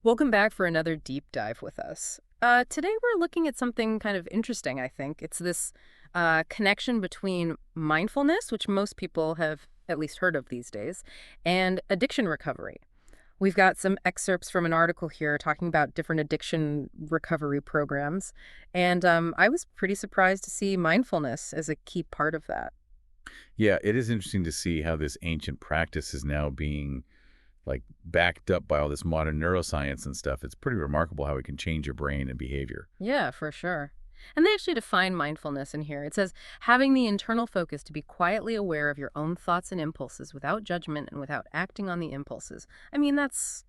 Welcome back for another deep dive with us. Today we're looking at something kind of interesting, I think. It's this connection between mindfulness, which most people have at least heard of these days, and addiction recovery. We've got some excerpts from an article here talking about different addiction recovery programs, and I was pretty surprised to see mindfulness as a key part of that. Yeah, it is interesting to see how this ancient practice is now being backed up by all this modern neuroscience and stuff. It's pretty remarkable how it can change your brain and behavior. Yeah, for sure. And they actually define mindfulness in here. It says having the internal focus to be quietly aware of your own thoughts and impulses without judgment and without acting on the impulses. I mean, that's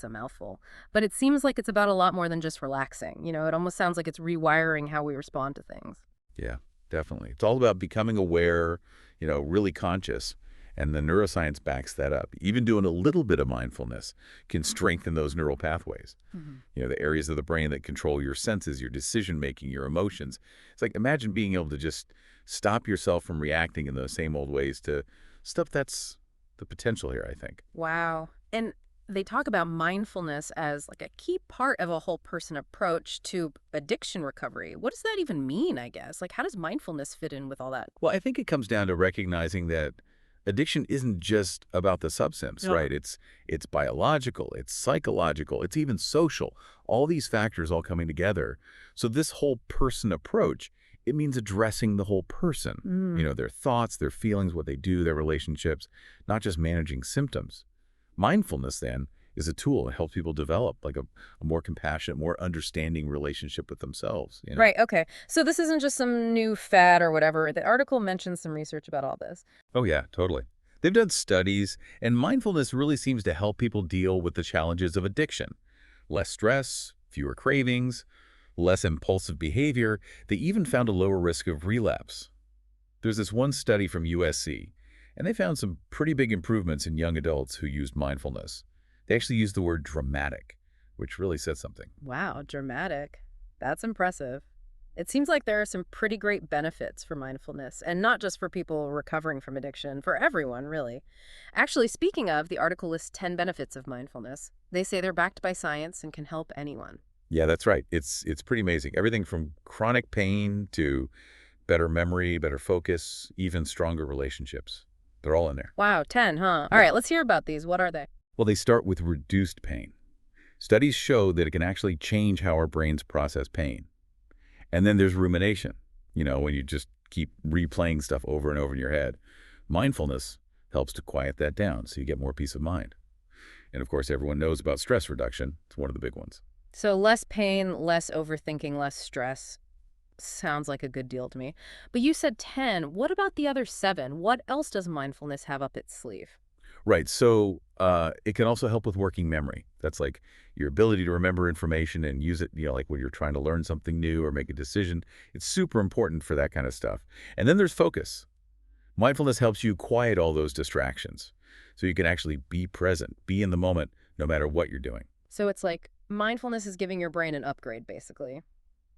a mouthful. But it seems like it's about a lot more than just relaxing. It almost sounds like it's rewiring how we respond to things. Yeah, definitely. It's all about becoming aware, really conscious. And the neuroscience backs that up. Even doing a little bit of mindfulness can strengthen those neural pathways. Mhm. The areas of the brain that control your senses, your decision-making, your emotions. It's like, imagine being able to just stop yourself from reacting in those same old ways to stuff that's the potential here, I think. Wow. And they talk about mindfulness as like a key part of a whole person approach to addiction recovery. What does that even mean, I guess? Like, how does mindfulness fit in with all that? Well, I think it comes down to recognizing that addiction isn't just about the substance, Yeah. right? It's biological, it's psychological, it's even social. All these factors all coming together. So this whole person approach, it means addressing the whole person. Mm. Their thoughts, their feelings, what they do, their relationships, not just managing symptoms. Mindfulness then is a tool that helps people develop a more compassionate, more understanding relationship with themselves. Right, okay. So this isn't just some new fad or whatever. The article mentions some research about all this. Oh, yeah, totally. They've done studies, and mindfulness really seems to help people deal with the challenges of addiction. Less stress, fewer cravings, less impulsive behavior. They even found a lower risk of relapse. There's this one study from USC, and they found some pretty big improvements in young adults who used mindfulness. They actually used the word dramatic, which really says something. Wow, dramatic. That's impressive. It seems like there are some pretty great benefits for mindfulness, and not just for people recovering from addiction, for everyone, really. Actually, speaking of, the article lists 10 benefits of mindfulness. They say they're backed by science and can help anyone. Yeah, that's right. It's pretty amazing. Everything from chronic pain to better memory, better focus, even stronger relationships. They're all in there. Wow, 10, huh? All Yeah. right, let's hear about these. What are they? Well, they start with reduced pain. Studies show that it can actually change how our brains process pain. And then there's rumination, when you just keep replaying stuff over and over in your head. Mindfulness helps to quiet that down so you get more peace of mind. And of course, everyone knows about stress reduction. It's one of the big ones. So, less pain, less overthinking, less stress. Sounds like a good deal to me. But you said 10. What about the other 7? What else does mindfulness have up its sleeve? Right. So it can also help with working memory. That's like your ability to remember information and use it, like when you're trying to learn something new or make a decision. It's super important for that kind of stuff. And then there's focus. Mindfulness helps you quiet all those distractions so you can actually be present, be in the moment, no matter what you're doing. So it's like mindfulness is giving your brain an upgrade, basically.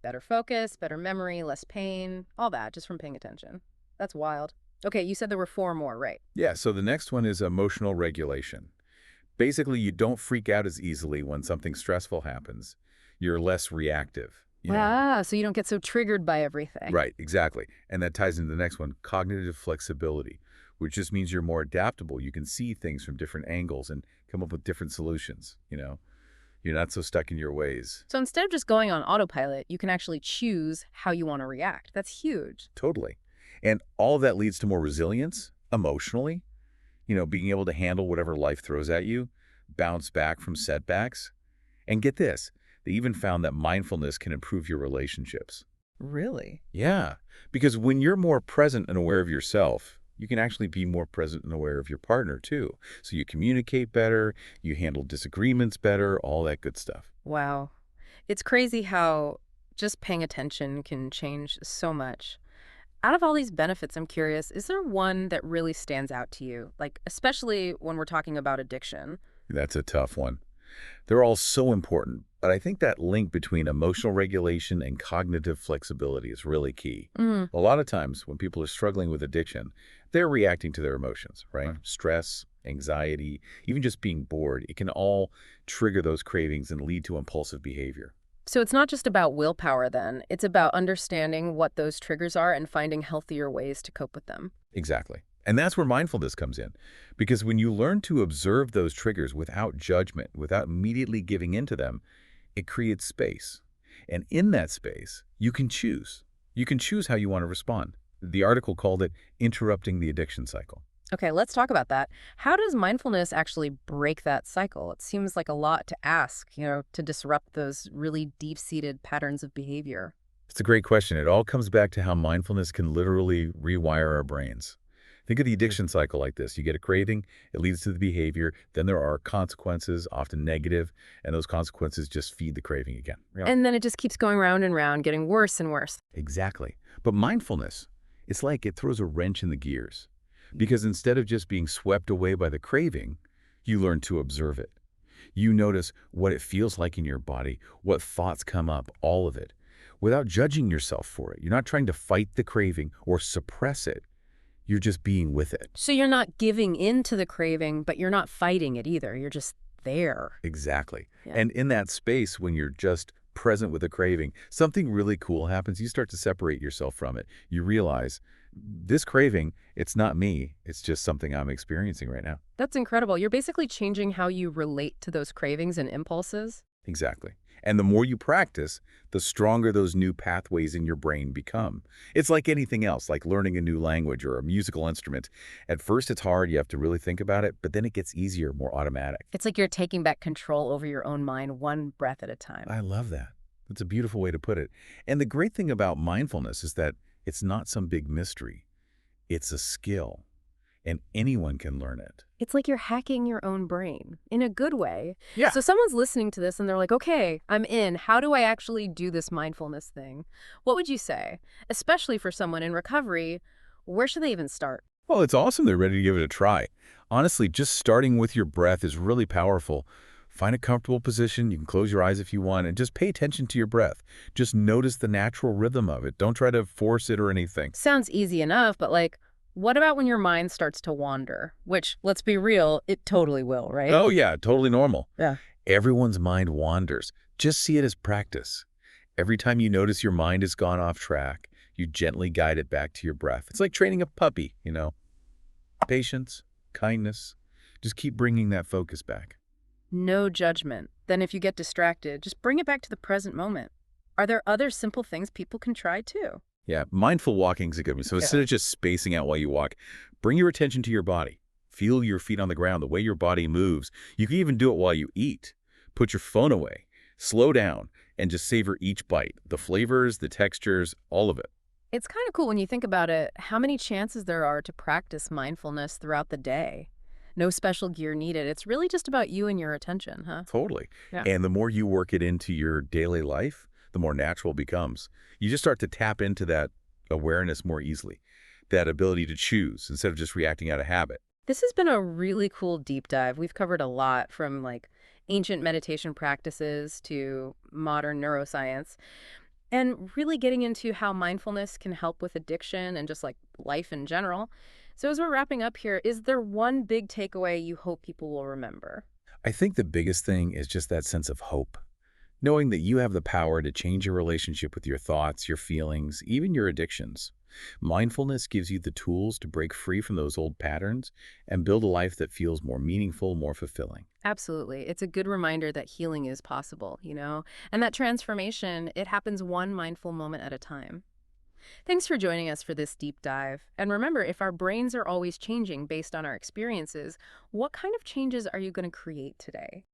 Better focus, better memory, less pain, all that just from paying attention. That's wild. Okay, you said there were 4 more, right? Yeah, so the next one is emotional regulation. Basically, you don't freak out as easily when something stressful happens. You're less reactive. Wow, so you don't get so triggered by everything. Right, exactly. And that ties into the next one, cognitive flexibility, which just means you're more adaptable. You can see things from different angles and come up with different solutions. You're not so stuck in your ways. So instead of just going on autopilot, you can actually choose how you want to react. That's huge. Totally. And all of that leads to more resilience emotionally, being able to handle whatever life throws at you, bounce back from setbacks. And get this, they even found that mindfulness can improve your relationships. Really? Yeah, because when you're more present and aware of yourself, you can actually be more present and aware of your partner too. So you communicate better, you handle disagreements better, all that good stuff. Wow. It's crazy how just paying attention can change so much. Out of all these benefits, I'm curious, is there one that really stands out to you? Like, especially when we're talking about addiction? That's a tough one. They're all so important, but I think that link between emotional regulation and cognitive flexibility is really key. Mm, A lot of times when people are struggling with addiction, they're reacting to their emotions, right? Stress, anxiety, even just being bored, it can all trigger those cravings and lead to impulsive behavior. So it's not just about willpower then. It's about understanding what those triggers are and finding healthier ways to cope with them. Exactly. And that's where mindfulness comes in. Because when you learn to observe those triggers without judgment, without immediately giving into them, it creates space. And in that space, you can choose. You can choose how you want to respond. The article called it interrupting the addiction cycle. Okay, let's talk about that. How does mindfulness actually break that cycle? It seems like a lot to ask, to disrupt those really deep-seated patterns of behavior. It's a great question. It all comes back to how mindfulness can literally rewire our brains. Think of the addiction cycle like this. You get a craving, it leads to the behavior, then there are consequences, often negative, and those consequences just feed the craving again. Yeah. And then it just keeps going round and round, getting worse and worse. Exactly. But mindfulness, it's like it throws a wrench in the gears. Because instead of just being swept away by the craving, you learn to observe it. You notice what it feels like in your body, what thoughts come up, all of it, without judging yourself for it. You're not trying to fight the craving or suppress it. You're just being with it. So you're not giving in to the craving, but you're not fighting it either. You're just there. Exactly. Yeah. And in that space, when you're just present with a craving, something really cool happens. You start to separate yourself from it. You realize this craving, it's not me. It's just something I'm experiencing right now. That's incredible. You're basically changing how you relate to those cravings and impulses. Exactly. And the more you practice, the stronger those new pathways in your brain become. It's like anything else, like learning a new language or a musical instrument. At first, it's hard. You have to really think about it, but then it gets easier, more automatic. It's like you're taking back control over your own mind one breath at a time. I love that. That's a beautiful way to put it. And the great thing about mindfulness is that it's not some big mystery. It's a skill, and anyone can learn it. It's like you're hacking your own brain in a good way. Yeah. So someone's listening to this and they're like, okay, I'm in. How do I actually do this mindfulness thing? What would you say? Especially for someone in recovery, where should they even start? Well, it's awesome they're ready to give it a try. Honestly, just starting with your breath is really powerful. Find a comfortable position. You can close your eyes if you want, and just pay attention to your breath. Just notice the natural rhythm of it. Don't try to force it or anything. Sounds easy enough, but what about when your mind starts to wander? Which, let's be real, it totally will, right? Oh, yeah, totally normal. Yeah. Everyone's mind wanders. Just see it as practice. Every time you notice your mind has gone off track, you gently guide it back to your breath. It's like training a puppy, Patience, kindness. Just keep bringing that focus back. No judgment. Then if you get distracted, just bring it back to the present moment. Are there other simple things people can try too? Yeah, mindful walking is a good one. So instead of just spacing out while you walk, bring your attention to your body. Feel your feet on the ground, the way your body moves. You can even do it while you eat. Put your phone away, slow down, and just savor each bite. The flavors, the textures, all of it. It's kind of cool when you think about it, how many chances there are to practice mindfulness throughout the day. No special gear needed. It's really just about you and your attention, huh? Totally. Yeah. And the more you work it into your daily life, the more natural it becomes. You just start to tap into that awareness more easily, that ability to choose instead of just reacting out of habit. This has been a really cool deep dive. We've covered a lot from ancient meditation practices to modern neuroscience and really getting into how mindfulness can help with addiction and just life in general. So as we're wrapping up here, is there one big takeaway you hope people will remember? I think the biggest thing is just that sense of hope. Knowing that you have the power to change your relationship with your thoughts, your feelings, even your addictions. Mindfulness gives you the tools to break free from those old patterns and build a life that feels more meaningful, more fulfilling. Absolutely. It's a good reminder that healing is possible, and that transformation, it happens one mindful moment at a time. Thanks for joining us for this deep dive. And remember, if our brains are always changing based on our experiences, what kind of changes are you going to create today?